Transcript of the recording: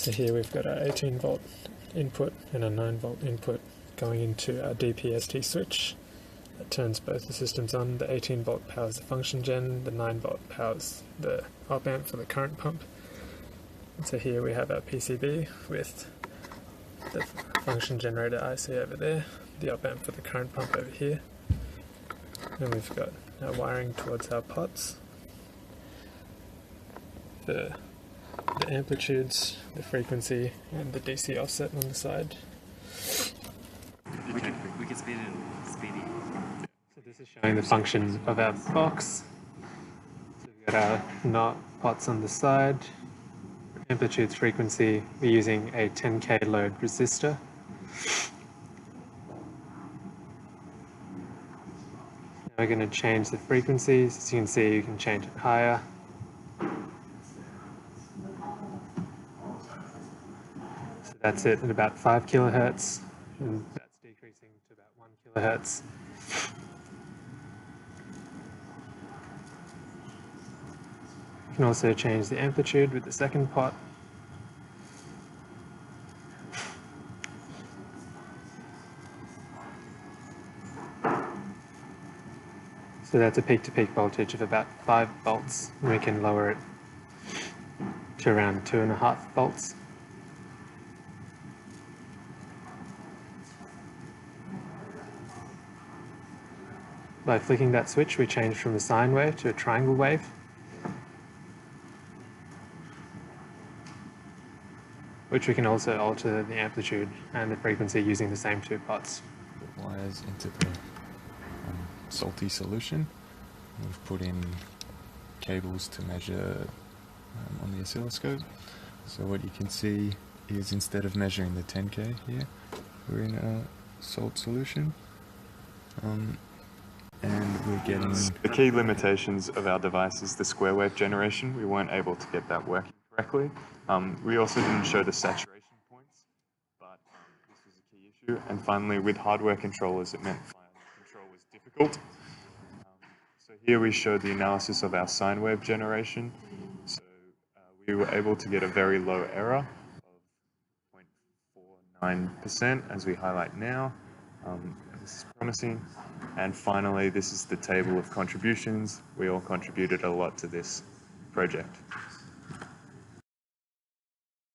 So here we've got our 18 volt input and a 9 volt input going into our DPST switch. That turns both the systems on. The 18 volt powers the function gen, the 9 volt powers the op amp for the current pump. And so here we have our PCB with the function generator IC over there, the op amp for the current pump over here, and we've got our wiring towards our pots, the amplitudes, the frequency, and the DC offset on the side. We can speed it speedy. So this is showing the function of our box. So we've got our NOT pots on the side, amplitudes, frequency. We're using a 10K load resistor. Now we're going to change the frequencies. As you can see, you can change it higher. So that's it at about 5 kilohertz, and that's decreasing to about 1 kilohertz. You can also change the amplitude with the second pot. So that's a peak-to-peak voltage of about 5 volts, and we can lower it to around 2.5 volts. By flicking that switch, we change from a sine wave to a triangle wave. Which we can also alter the amplitude and the frequency using the same two pots. The wires into the salty solution. We've put in cables to measure on the oscilloscope. So what you can see is instead of measuring the 10K here, we're in a salt solution. And we're getting... The key limitations of our device is the square wave generation. We weren't able to get that working correctly. We also didn't show the saturation points, but this was a key issue. And finally, with hardware controllers, it meant final control was difficult. So here we showed the analysis of our sine wave generation. So we were able to get a very low error of 0.49%, as we highlight now. This is promising. And finally, this is the table of contributions. We all contributed a lot to this project.